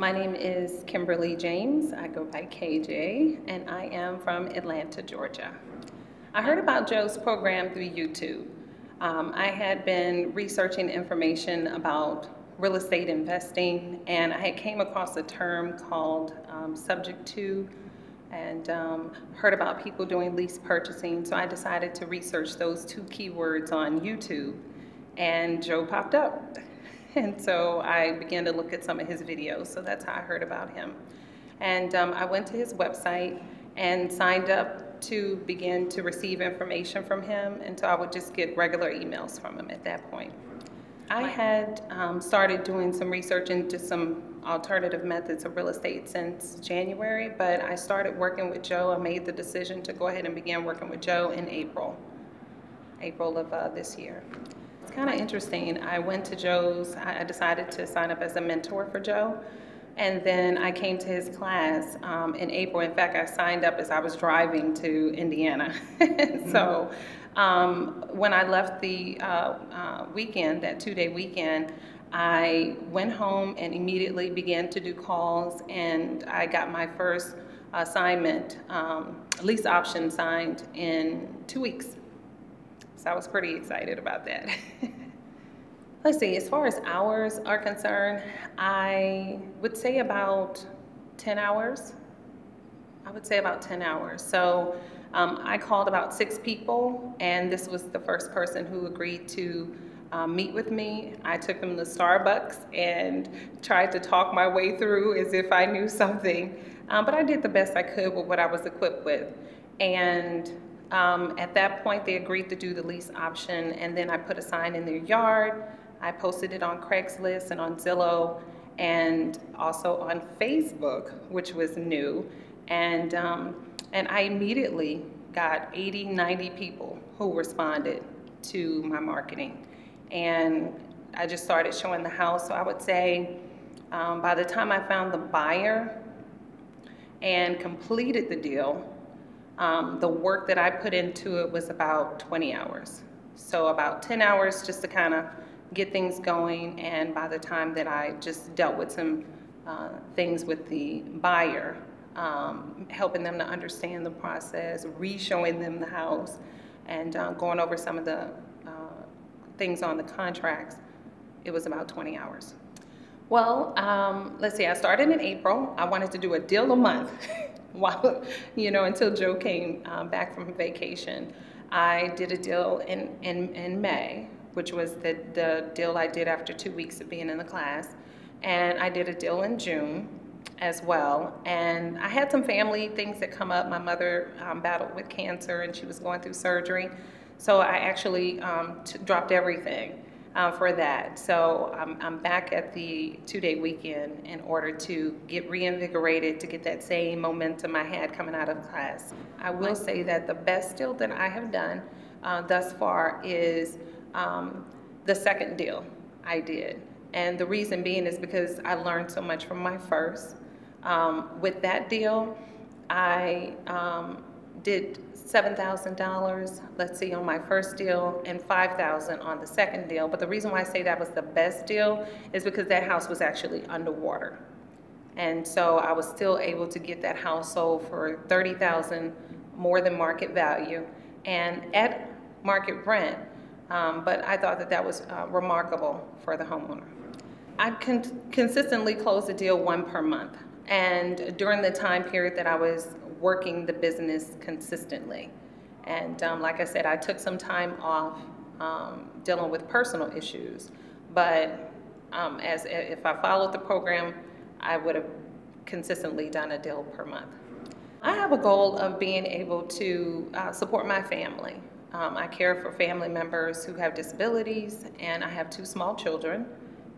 My name is Kimberly James. I go by KJ, and I am from Atlanta, Georgia. I heard about Joe's program through YouTube. I had been researching information about real estate investing, and I had came across a term called subject to, and heard about people doing lease purchasing. So I decided to research those two keywords on YouTube, and Joe popped up. And so I began to look at some of his videos. So that's how I heard about him. And I went to his website and signed up to begin to receive information from him. And so I would just get regular emails from him at that point. I had started doing some research into some alternative methods of real estate since January, but I started working with Joe. I made the decision to go ahead and begin working with Joe in April of this year. It's kind of interesting. I went to Joe's, I decided to sign up as a mentor for Joe, and then I came to his class in April. In fact, I signed up as I was driving to Indiana. So when I left the weekend, that 2-day weekend, I went home and immediately began to do calls, and I got my first assignment, lease option signed in 2 weeks. So I was pretty excited about that. Let's see, as far as hours are concerned, I would say about 10 hours. I would say about 10 hours. So I called about 6 people, and this was the first person who agreed to meet with me. I took them to Starbucks and tried to talk my way through as if I knew something. But I did the best I could with what I was equipped with. And at that point, they agreed to do the lease option, and then I put a sign in their yard. I posted it on Craigslist and on Zillow, and also on Facebook, which was new. And I immediately got 80, 90 people who responded to my marketing. And I just started showing the house. So I would say by the time I found the buyer and completed the deal, the work that I put into it was about 20 hours. So about 10 hours just to kind of get things going, and by the time that I just dealt with some things with the buyer, helping them to understand the process, re-showing them the house, and going over some of the things on the contracts, it was about 20 hours. Well, let's see, I started in April. I wanted to do a deal a month. While, until Joe came back from vacation. I did a deal in May, which was the deal I did after 2 weeks of being in the class. And I did a deal in June as well. And I had some family things that come up. My mother battled with cancer, and she was going through surgery. So I actually dropped everything for that. So I'm back at the 2-day weekend in order to get reinvigorated, to get that same momentum I had coming out of class. I will say that the best deal that I have done thus far is the second deal I did. And the reason being is because I learned so much from my first. With that deal, I did $7,000, let's see, on my first deal, and $5,000 on the second deal. But the reason why I say that was the best deal is because that house was actually underwater. And so I was still able to get that house sold for $30,000 more than market value and at market rent. But I thought that was remarkable for the homeowner. I consistently closed the deal 1 per month. And during the time period that I was working the business consistently. And like I said, I took some time off dealing with personal issues, but if I followed the program, I would have consistently done a deal per month. I have a goal of being able to support my family. I care for family members who have disabilities, and I have 2 small children,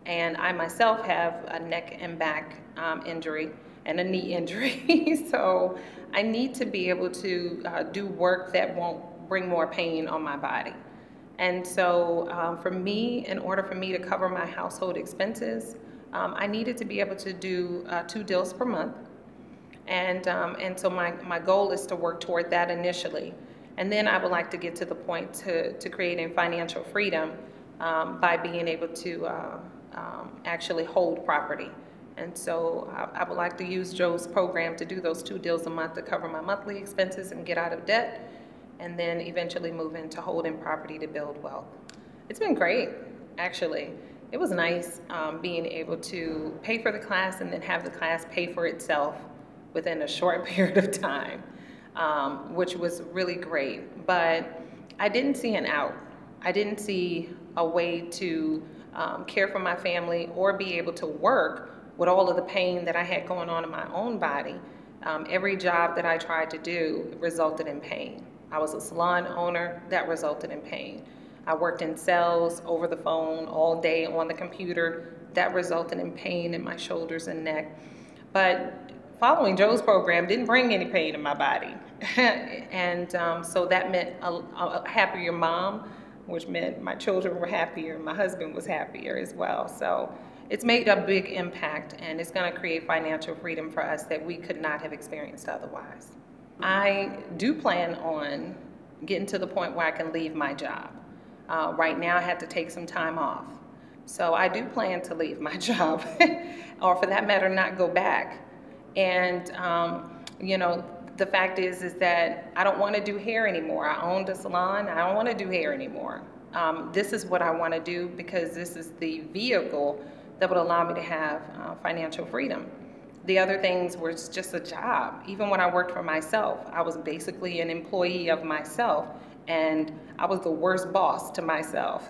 and I myself have a neck and back injury and a knee injury. So I need to be able to do work that won't bring more pain on my body. And so for me, in order for me to cover my household expenses, I needed to be able to do 2 deals per month. And so my goal is to work toward that initially. And then I would like to get to the point to creating financial freedom by being able to actually hold property And so I would like to use Joe's program to do those 2 deals a month to cover my monthly expenses and get out of debt, and then eventually move into holding property to build wealth. It's been great, actually. It was nice being able to pay for the class and then have the class pay for itself within a short period of time, which was really great. But I didn't see an out. I didn't see a way to care for my family or be able to work with all of the pain that I had going on in my own body. Every job that I tried to do resulted in pain. I was a salon owner, that resulted in pain. I worked in sales over the phone all day on the computer, that resulted in pain in my shoulders and neck. But following Joe's program didn't bring any pain in my body. And so that meant a happier mom, which meant my children were happier, my husband was happier as well. So it's made a big impact, and it's going to create financial freedom for us that we could not have experienced otherwise. I do plan on getting to the point where I can leave my job. Right now I have to take some time off. So I do plan to leave my job, or for that matter, not go back. And you know, the fact is that I don't want to do hair anymore. I owned a salon. I don't want to do hair anymore. This is what I want to do because this is the vehicle that would allow me to have financial freedom. The other things were just a job. Even when I worked for myself, I was basically an employee of myself, and I was the worst boss to myself.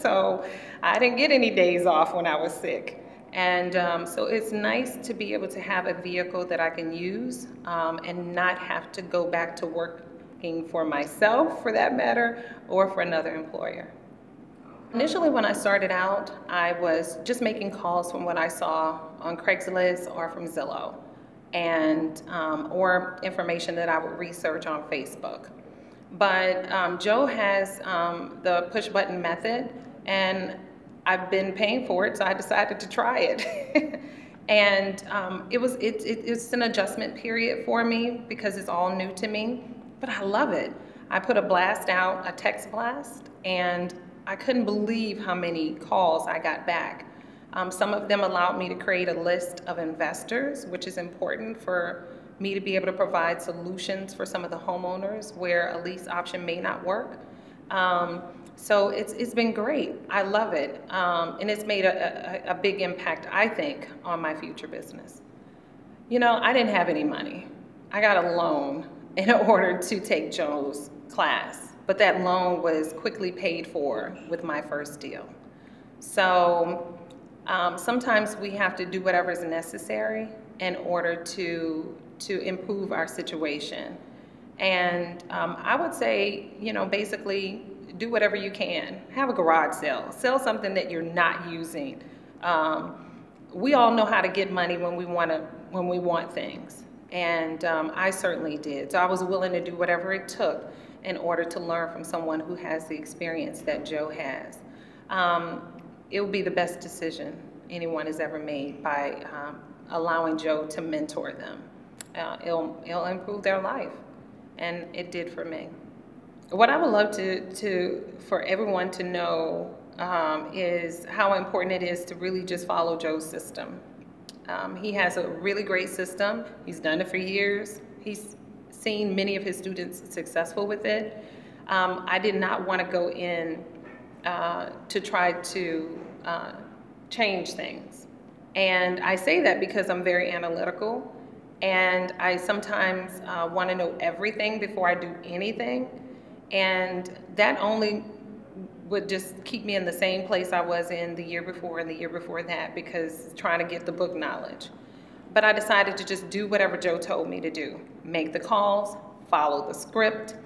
So I didn't get any days off when I was sick. And so it's nice to be able to have a vehicle that I can use and not have to go back to working for myself, for that matter, or for another employer. Initially, when I started out, I was just making calls from what I saw on Craigslist or from Zillow, and or information that I would research on Facebook. But Joe has the push button method, and I've been paying for it, so I decided to try it. And it's an adjustment period for me because it's all new to me, but I love it. I put a blast out, a text blast, and I couldn't believe how many calls I got back. Some of them allowed me to create a list of investors, which is important for me to be able to provide solutions for some of the homeowners where a lease option may not work. So it's been great. I love it. And it's made a big impact, I think, on my future business. You know, I didn't have any money. I got a loan in order to take Joe's class, but that loan was quickly paid for with my first deal. So sometimes we have to do whatever is necessary in order to improve our situation. And I would say, you know, basically do whatever you can. Have a garage sale. Sell something that you're not using. We all know how to get money when we want things. And I certainly did. So I was willing to do whatever it took in order to learn from someone who has the experience that Joe has. It will be the best decision anyone has ever made by allowing Joe to mentor them. It'll improve their life, and it did for me. What I would love for everyone to know is how important it is to really just follow Joe's system. He has a really great system. He's done it for years. He's seen many of his students successful with it. I did not want to go in to try to change things. And I say that because I'm very analytical, and I sometimes want to know everything before I do anything. And that only would just keep me in the same place I was in the year before and the year before that, because trying to get the book knowledge. But I decided to just do whatever Joe told me to do. Make the calls, follow the script,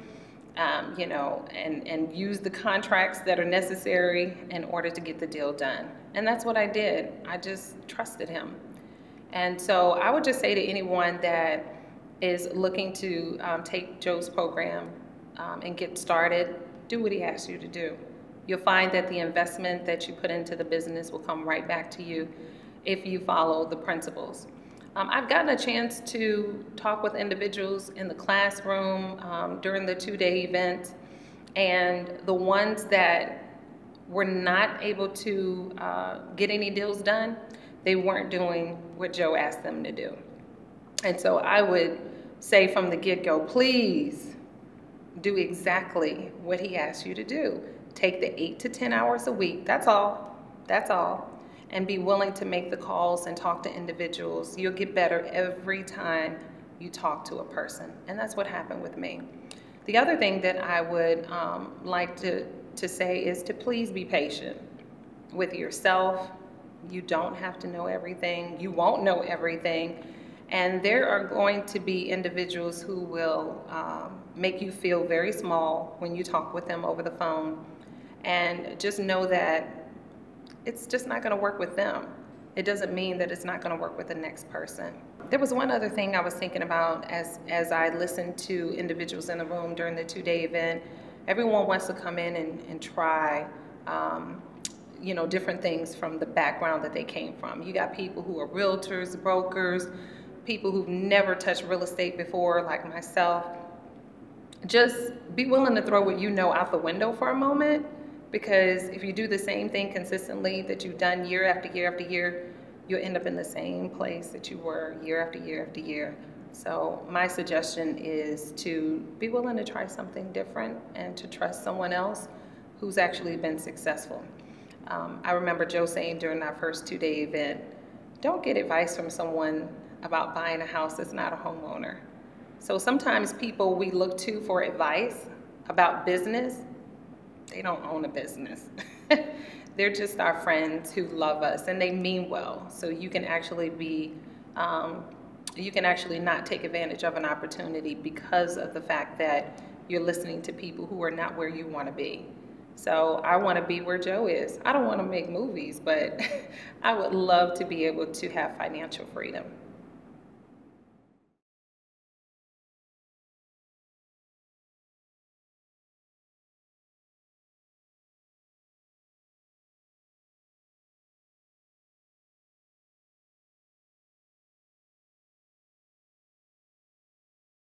you know, and use the contracts that are necessary in order to get the deal done. And that's what I did. I just trusted him. And so I would just say to anyone that is looking to take Joe's program and get started, do what he asks you to do. You'll find that the investment that you put into the business will come right back to you if you follow the principles. I've gotten a chance to talk with individuals in the classroom during the 2-day event, and the ones that were not able to get any deals done, they weren't doing what Joe asked them to do. And so I would say from the get-go, please do exactly what he asks you to do. Take the 8 to 10 hours a week, that's all, and be willing to make the calls and talk to individuals. You'll get better every time you talk to a person, and that's what happened with me. The other thing that I would like to say is to please be patient with yourself. You don't have to know everything. You won't know everything. And there are going to be individuals who will make you feel very small when you talk with them over the phone. And just know that it's just not going to work with them. It doesn't mean that it's not going to work with the next person. There was one other thing I was thinking about as I listened to individuals in the room during the 2-day event. Everyone wants to come in and try different things from the background that they came from. You got people who are realtors, brokers, people who've never touched real estate before, like myself. Just be willing to throw what you know out the window for a moment, because if you do the same thing consistently that you've done year after year after year, you'll end up in the same place that you were year after year after year. So my suggestion is to be willing to try something different and to trust someone else who's actually been successful. I remember Joe saying during our first 2-day event, don't get advice from someone about buying a house that's not a homeowner. So sometimes people we look to for advice about business, they don't own a business. They're just our friends who love us, and they mean well. So you can actually not take advantage of an opportunity because of the fact that you're listening to people who are not where you want to be. So I want to be where Joe is. I don't want to make movies, but I would love to be able to have financial freedom.